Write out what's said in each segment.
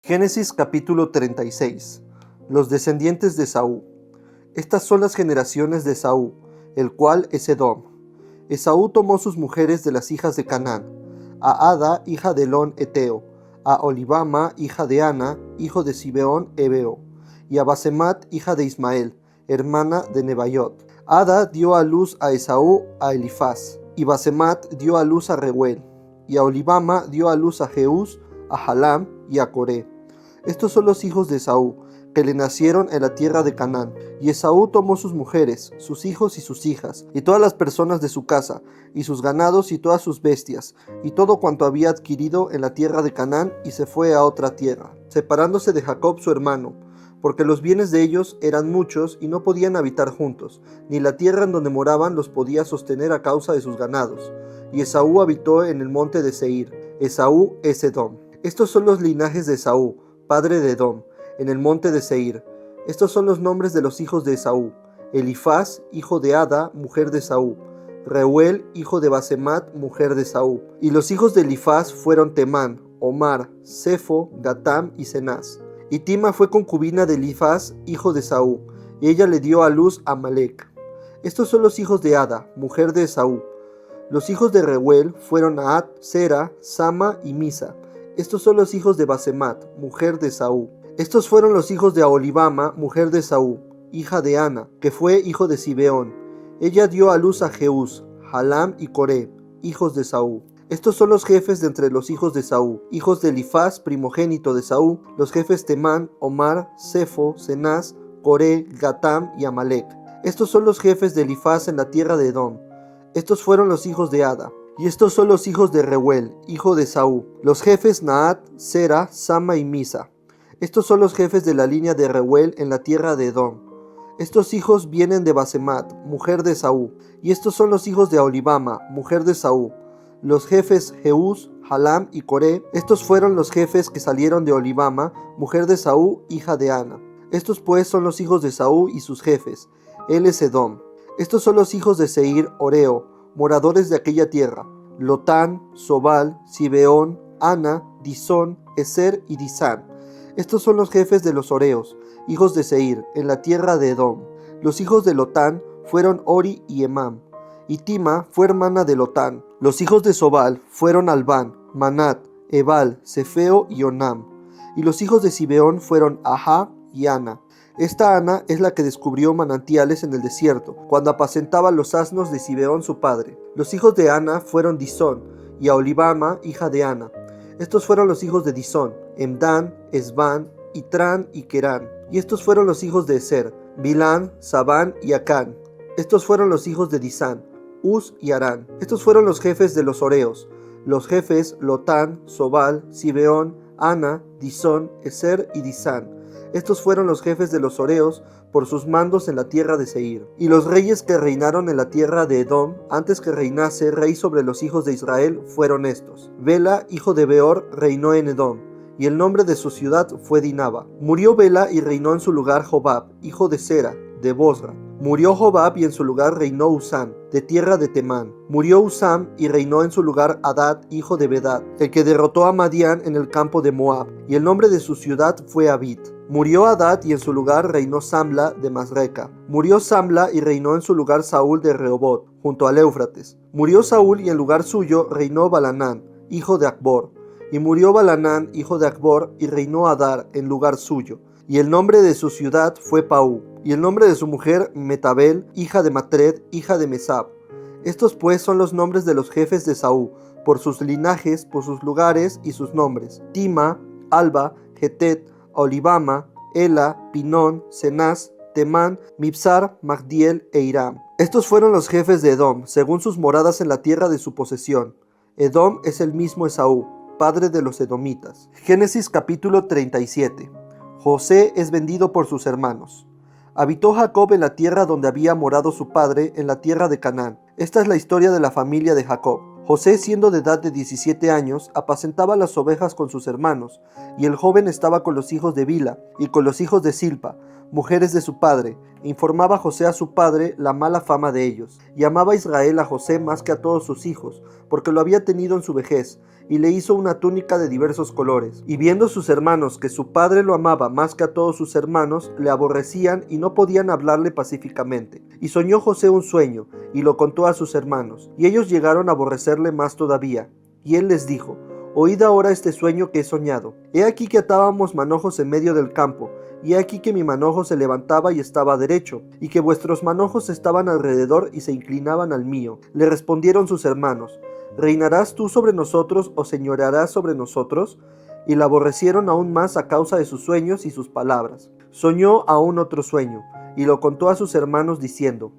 Génesis capítulo 36. Los descendientes de Esaú. Estas son las generaciones de Esaú, el cual es Edom. Esaú tomó sus mujeres de las hijas de Canaán, a Ada, hija de Elón Eteo, a Olibama, hija de Ana, hijo de Zibeón Heveo, y a Basemat, hija de Ismael, hermana de Nebaiot. Ada dio a luz a Esaú a Elifaz, y Basemat dio a luz a Reuel, y a Olibama dio a luz a Jeús, a Jalam y a Coré. Estos son los hijos de Esaú, que le nacieron en la tierra de Canaán. Y Esaú tomó sus mujeres, sus hijos y sus hijas, y todas las personas de su casa, y sus ganados y todas sus bestias, y todo cuanto había adquirido en la tierra de Canaán, y se fue a otra tierra, separándose de Jacob su hermano, porque los bienes de ellos eran muchos y no podían habitar juntos, ni la tierra en donde moraban los podía sostener a causa de sus ganados. Y Esaú habitó en el monte de Seir. Esaú es Edom. Estos son los linajes de Esaú, padre de Edom, en el monte de Seir. Estos son los nombres de los hijos de Esaú: Elifaz, hijo de Ada, mujer de Esaú; Reuel, hijo de Basemat, mujer de Esaú. Y los hijos de Elifaz fueron Temán, Omar, Sefo, Gatam y Cenaz. Y Tima fue concubina de Elifaz, hijo de Esaú, y ella le dio a luz a Amalec. Estos son los hijos de Ada, mujer de Esaú. Los hijos de Reuel fueron Aad, Sera, Sama y Misa. Estos son los hijos de Basemat, mujer de Esaú. Estos fueron los hijos de Aholibama, mujer de Esaú, hija de Ana, que fue hijo de Zibeón. Ella dio a luz a Jeús, Jalam y Coré, hijos de Esaú. Estos son los jefes de entre los hijos de Esaú, hijos de Elifaz, primogénito de Esaú, los jefes Temán, Omar, Sefo, Cenaz, Coré, Gatam y Amalec. Estos son los jefes de Elifaz en la tierra de Edom. Estos fueron los hijos de Ada. Y estos son los hijos de Reuel, hijo de Esaú, los jefes Naat, Sera, Sama y Misa. Estos son los jefes de la línea de Reuel en la tierra de Edom. Estos hijos vienen de Basemat, mujer de Esaú. Y estos son los hijos de Aholibama, mujer de Esaú, los jefes Jeús, Jalam y Coré. Estos fueron los jefes que salieron de Aholibama, mujer de Esaú, hija de Ana. Estos pues son los hijos de Esaú y sus jefes. Él es Edom. Estos son los hijos de Seir, Oreo, moradores de aquella tierra: Lotán, Sobal, Zibeón, Ana, Disón, Eser y Disán. Estos son los jefes de los Oreos, hijos de Seir, en la tierra de Edom. Los hijos de Lotán fueron Ori y Emam, y Tima fue hermana de Lotán. Los hijos de Sobal fueron Albán, Manat, Ebal, Cefeo y Onam. Y los hijos de Zibeón fueron Ahá y Ana. Esta Ana es la que descubrió manantiales en el desierto, cuando apacentaba los asnos de Zibeón su padre. Los hijos de Ana fueron Disón, y Aholibama, hija de Ana. Estos fueron los hijos de Disón: Emdán, Esbán, Itrán y Querán. Y estos fueron los hijos de Eser: Bilán, Sabán y Acán. Estos fueron los hijos de Disán: Uz y Arán. Estos fueron los jefes de los Oreos, los jefes Lotán, Sobal, Zibeón, Ana, Disón, Eser y Disán. Estos fueron los jefes de los Oreos por sus mandos en la tierra de Seir. Y los reyes que reinaron en la tierra de Edom, antes que reinase rey sobre los hijos de Israel, fueron estos: Bela, hijo de Beor, reinó en Edom, y el nombre de su ciudad fue Dinaba. Murió Bela y reinó en su lugar Jobab, hijo de Sera, de Bosra. Murió Jobab y en su lugar reinó Usam, de tierra de Temán. Murió Usam y reinó en su lugar Hadad, hijo de Bedad, el que derrotó a Madián en el campo de Moab, y el nombre de su ciudad fue Abit. Murió Hadad y en su lugar reinó Samla de Masreca. Murió Samla y reinó en su lugar Saúl de Rehobot, junto al Éufrates. Murió Saúl y en lugar suyo reinó Balanán, hijo de Acbor. Y murió Balanán, hijo de Acbor, y reinó Adar en lugar suyo. Y el nombre de su ciudad fue Paú. Y el nombre de su mujer Metabel, hija de Matred, hija de Mesab. Estos pues son los nombres de los jefes de Esaú, por sus linajes, por sus lugares y sus nombres: Tima, Alba, Getet, Olibama, Ela, Pinón, Cenaz, Temán, Mibsar, Magdiel e Iram. Estos fueron los jefes de Edom, según sus moradas en la tierra de su posesión. Edom es el mismo Esaú, padre de los edomitas. Génesis capítulo 37. José es vendido por sus hermanos. Habitó Jacob en la tierra donde había morado su padre, en la tierra de Canaán. Esta es la historia de la familia de Jacob. José, siendo de edad de 17 años, apacentaba las ovejas con sus hermanos, y el joven estaba con los hijos de Bila y con los hijos de Silpa, mujeres de su padre, informaba José a su padre la mala fama de ellos, y amaba Israel a José más que a todos sus hijos, porque lo había tenido en su vejez, y le hizo una túnica de diversos colores. Y viendo sus hermanos que su padre lo amaba más que a todos sus hermanos, le aborrecían y no podían hablarle pacíficamente. Y soñó José un sueño, y lo contó a sus hermanos, y ellos llegaron a aborrecerle más todavía. Y él les dijo: Oíd ahora este sueño que he soñado. He aquí que atábamos manojos en medio del campo, y he aquí que mi manojo se levantaba y estaba derecho, y que vuestros manojos estaban alrededor y se inclinaban al mío. Le respondieron sus hermanos: ¿Reinarás tú sobre nosotros o señorearás sobre nosotros? Y la aborrecieron aún más a causa de sus sueños y sus palabras. Soñó aún otro sueño, y lo contó a sus hermanos diciendo: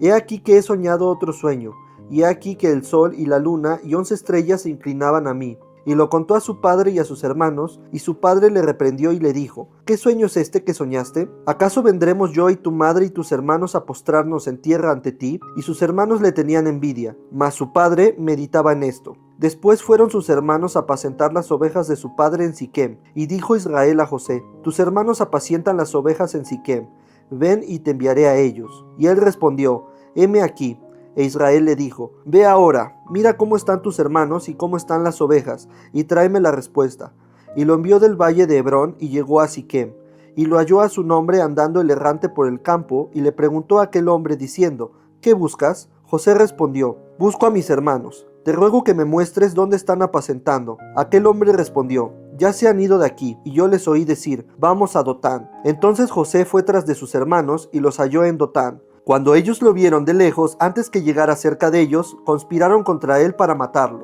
He aquí que he soñado otro sueño, y he aquí que el sol y la luna y 11 estrellas se inclinaban a mí. Y lo contó a su padre y a sus hermanos, y su padre le reprendió y le dijo: ¿Qué sueño es este que soñaste? ¿Acaso vendremos yo y tu madre y tus hermanos a postrarnos en tierra ante ti? Y sus hermanos le tenían envidia, mas su padre meditaba en esto. Después fueron sus hermanos a apacentar las ovejas de su padre en Siquem, y dijo Israel a José: Tus hermanos apacientan las ovejas en Siquem, ven y te enviaré a ellos. Y él respondió: Heme aquí. E Israel le dijo: Ve ahora, mira cómo están tus hermanos y cómo están las ovejas, y tráeme la respuesta. Y lo envió del valle de Hebrón y llegó a Siquem. Y lo halló a su nombre andando el errante por el campo, y le preguntó a aquel hombre diciendo: ¿Qué buscas? José respondió: Busco a mis hermanos. Te ruego que me muestres dónde están apacentando. Aquel hombre respondió: Ya se han ido de aquí. Y yo les oí decir: Vamos a Dotán. Entonces José fue tras de sus hermanos y los halló en Dotán. Cuando ellos lo vieron de lejos, antes que llegara cerca de ellos, conspiraron contra él para matarlo.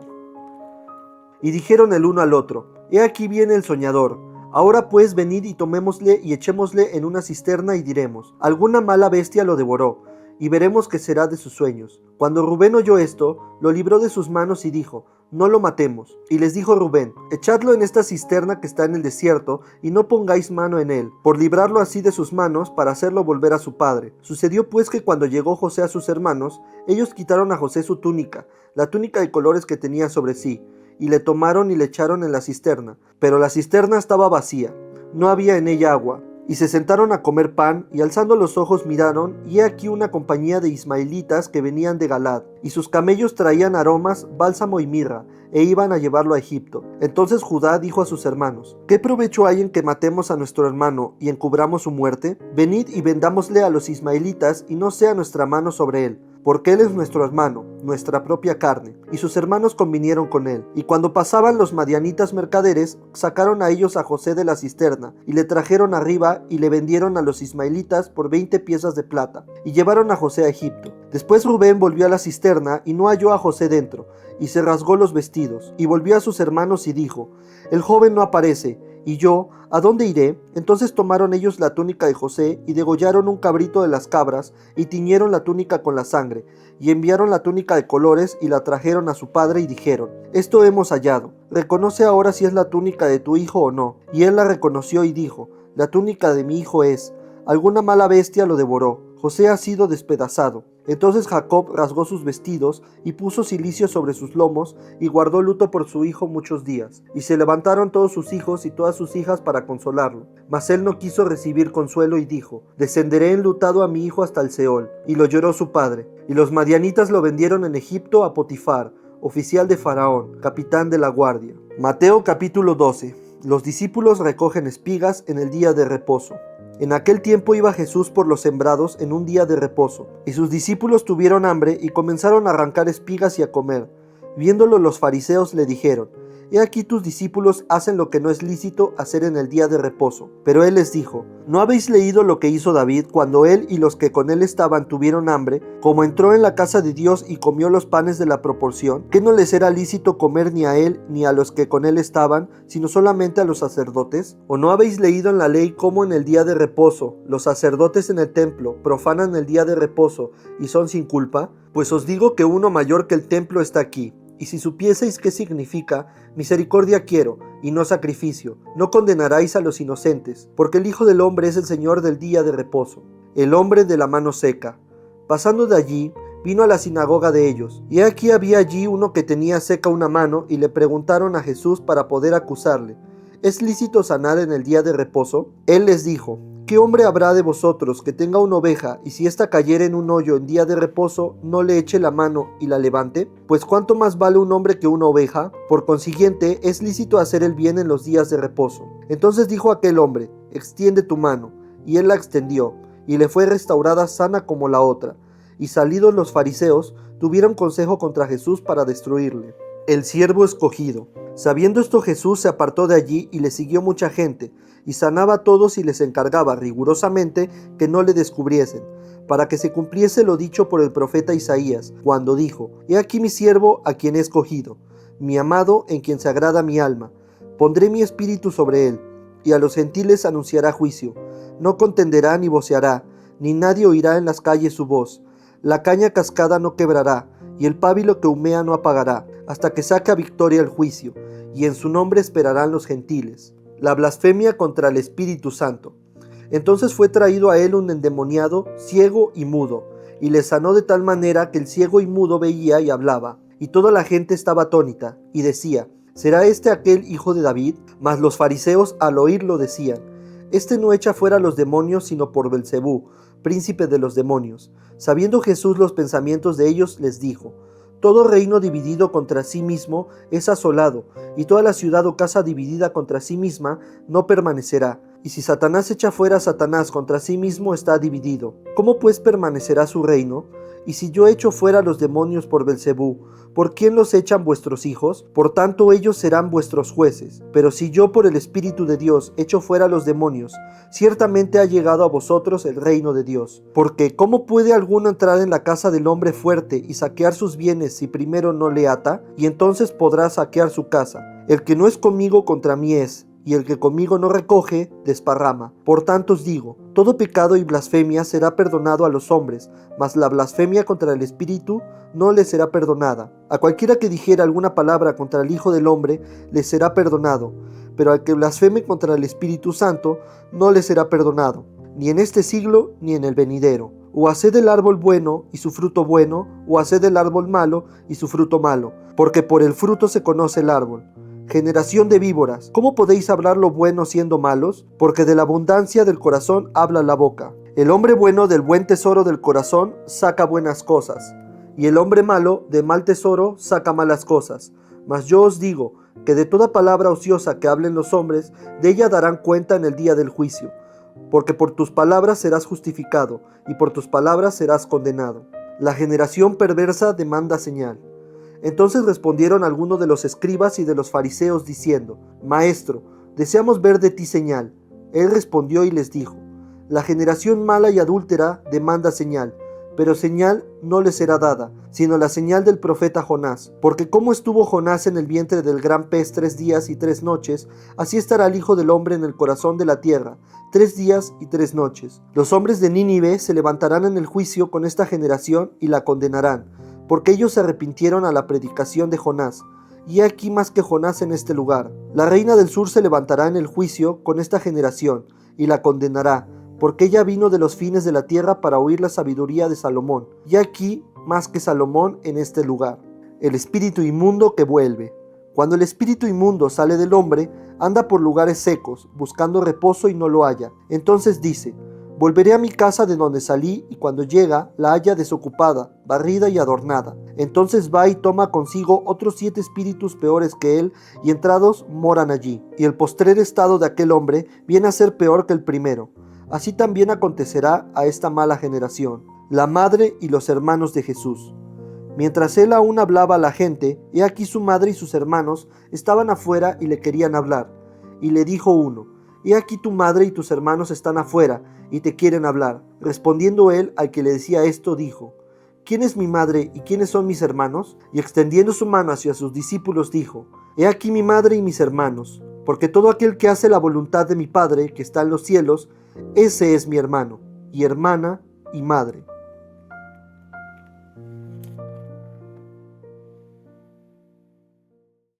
Y dijeron el uno al otro: He aquí viene el soñador. Ahora pues venid y tomémosle y echémosle en una cisterna y diremos: Alguna mala bestia lo devoró, y veremos qué será de sus sueños. Cuando Rubén oyó esto, lo libró de sus manos y dijo: No lo matemos. Y les dijo Rubén: Echadlo en esta cisterna que está en el desierto, y no pongáis mano en él, por librarlo así de sus manos, para hacerlo volver a su padre. Sucedió pues que cuando llegó José a sus hermanos, ellos quitaron a José su túnica, la túnica de colores que tenía sobre sí, y le tomaron y le echaron en la cisterna. Pero la cisterna estaba vacía, no había en ella agua. Y se sentaron a comer pan, y alzando los ojos miraron, y he aquí una compañía de ismaelitas que venían de Galad, y sus camellos traían aromas, bálsamo y mirra, e iban a llevarlo a Egipto. Entonces Judá dijo a sus hermanos: ¿Qué provecho hay en que matemos a nuestro hermano y encubramos su muerte? Venid y vendámosle a los ismaelitas, y no sea nuestra mano sobre él, porque él es nuestro hermano, nuestra propia carne. Y sus hermanos convinieron con él. Y cuando pasaban los madianitas mercaderes, sacaron a ellos a José de la cisterna, y le trajeron arriba, y le vendieron a los ismaelitas por 20 piezas de plata, y llevaron a José a Egipto. Después Rubén volvió a la cisterna, y no halló a José dentro, y se rasgó los vestidos, y volvió a sus hermanos y dijo: El joven no aparece, ¿y yo, a dónde iré? Entonces tomaron ellos la túnica de José, y degollaron un cabrito de las cabras, y tiñeron la túnica con la sangre, y enviaron la túnica de colores, y la trajeron a su padre, y dijeron: Esto hemos hallado, reconoce ahora si es la túnica de tu hijo o no. Y él la reconoció y dijo: La túnica de mi hijo es. Alguna mala bestia lo devoró. José ha sido despedazado. Entonces Jacob rasgó sus vestidos y puso cilicio sobre sus lomos y guardó luto por su hijo muchos días. Y se levantaron todos sus hijos y todas sus hijas para consolarlo. Mas él no quiso recibir consuelo y dijo: Descenderé enlutado a mi hijo hasta el Seol. Y lo lloró su padre. Y los madianitas lo vendieron en Egipto a Potifar, oficial de Faraón, capitán de la guardia. Mateo capítulo 12. Los discípulos recogen espigas en el día de reposo. En aquel tiempo iba Jesús por los sembrados en un día de reposo, y sus discípulos tuvieron hambre y comenzaron a arrancar espigas y a comer. Viéndolo los fariseos le dijeron: He aquí tus discípulos hacen lo que no es lícito hacer en el día de reposo. Pero él les dijo: ¿No habéis leído lo que hizo David cuando él y los que con él estaban tuvieron hambre, como entró en la casa de Dios y comió los panes de la proporción? ¿Que no les era lícito comer ni a él ni a los que con él estaban, sino solamente a los sacerdotes? ¿O no habéis leído en la ley cómo en el día de reposo los sacerdotes en el templo profanan el día de reposo y son sin culpa? Pues os digo que uno mayor que el templo está aquí. Y si supieseis qué significa: misericordia quiero, y no sacrificio, no condenaráis a los inocentes, porque el Hijo del Hombre es el Señor del día de reposo. El hombre de la mano seca. Pasando de allí, vino a la sinagoga de ellos, y aquí había allí uno que tenía seca una mano, y le preguntaron a Jesús para poder acusarle: ¿Es lícito sanar en el día de reposo? Él les dijo: ¿Qué ¿qué hombre habrá de vosotros que tenga una oveja, y si ésta cayere en un hoyo en día de reposo, no le eche la mano y la levante? Pues ¿cuánto más vale un hombre que una oveja? Por consiguiente, es lícito hacer el bien en los días de reposo. Entonces dijo aquel hombre: extiende tu mano. Y él la extendió, y le fue restaurada sana como la otra. Y salidos los fariseos, tuvieron consejo contra Jesús para destruirle. El siervo escogido. Sabiendo esto, Jesús se apartó de allí y le siguió mucha gente, y sanaba a todos y les encargaba rigurosamente que no le descubriesen, para que se cumpliese lo dicho por el profeta Isaías, cuando dijo: He aquí mi siervo a quien he escogido, mi amado en quien se agrada mi alma. Pondré mi espíritu sobre él, y a los gentiles anunciará juicio. No contenderá ni voceará, ni nadie oirá en las calles su voz. La caña cascada no quebrará, y el pábilo que humea no apagará, hasta que saque a victoria el juicio, y en su nombre esperarán los gentiles. La blasfemia contra el Espíritu Santo. Entonces fue traído a él un endemoniado, ciego y mudo, y le sanó de tal manera que el ciego y mudo veía y hablaba, y toda la gente estaba atónita, y decía: ¿será este aquel hijo de David? Mas los fariseos al oírlo decían: Este no echa fuera los demonios sino por Belcebú, príncipe de los demonios. Sabiendo Jesús los pensamientos de ellos, les dijo: Todo reino dividido contra sí mismo es asolado, y toda la ciudad o casa dividida contra sí misma no permanecerá. Y si Satanás echa fuera a Satanás, contra sí mismo está dividido. ¿Cómo pues permanecerá su reino? Y si yo echo fuera los demonios por Belcebú, ¿por quién los echan vuestros hijos? Por tanto ellos serán vuestros jueces. Pero si yo por el Espíritu de Dios echo fuera los demonios, ciertamente ha llegado a vosotros el reino de Dios. Porque ¿cómo puede alguno entrar en la casa del hombre fuerte y saquear sus bienes si primero no le ata? Y entonces podrá saquear su casa. El que no es conmigo contra mí es, y el que conmigo no recoge, desparrama. Por tanto os digo, todo pecado y blasfemia será perdonado a los hombres, mas la blasfemia contra el Espíritu no le será perdonada. A cualquiera que dijera alguna palabra contra el Hijo del Hombre, le será perdonado, pero al que blasfeme contra el Espíritu Santo, no le será perdonado, ni en este siglo, ni en el venidero. O haced el árbol bueno y su fruto bueno, o haced el árbol malo y su fruto malo, porque por el fruto se conoce el árbol. Generación de víboras, ¿cómo podéis hablar lo bueno siendo malos? Porque de la abundancia del corazón habla la boca. El hombre bueno del buen tesoro del corazón saca buenas cosas, y el hombre malo de mal tesoro saca malas cosas. Mas yo os digo que de toda palabra ociosa que hablen los hombres, de ella darán cuenta en el día del juicio. Porque por tus palabras serás justificado, y por tus palabras serás condenado. La generación perversa demanda señal. Entonces respondieron algunos de los escribas y de los fariseos diciendo: Maestro, deseamos ver de ti señal. Él respondió y les dijo: La generación mala y adúltera demanda señal, pero señal no le será dada, sino la señal del profeta Jonás. Porque como estuvo Jonás en el vientre del gran pez 3 días y 3 noches, así estará el Hijo del Hombre en el corazón de la tierra 3 días y 3 noches. Los hombres de Nínive se levantarán en el juicio con esta generación y la condenarán, porque ellos se arrepintieron a la predicación de Jonás, y he aquí más que Jonás en este lugar. La reina del sur se levantará en el juicio con esta generación, y la condenará, porque ella vino de los fines de la tierra para oír la sabiduría de Salomón, y aquí más que Salomón en este lugar. El espíritu inmundo que vuelve. Cuando el espíritu inmundo sale del hombre, anda por lugares secos, buscando reposo y no lo halla. Entonces dice: Volveré a mi casa de donde salí, y cuando llega, la halla desocupada, barrida y adornada. Entonces va y toma consigo otros 7 espíritus peores que él, y entrados moran allí. Y el postrer estado de aquel hombre viene a ser peor que el primero. Así también acontecerá a esta mala generación. La madre y los hermanos de Jesús. Mientras él aún hablaba a la gente, he aquí su madre y sus hermanos estaban afuera y le querían hablar. Y le dijo uno: He aquí tu madre y tus hermanos están afuera, y te quieren hablar. Respondiendo él al que le decía esto, dijo: ¿Quién es mi madre y quiénes son mis hermanos? Y extendiendo su mano hacia sus discípulos dijo: He aquí mi madre y mis hermanos, porque todo aquel que hace la voluntad de mi Padre que está en los cielos, ese es mi hermano, y hermana, y madre.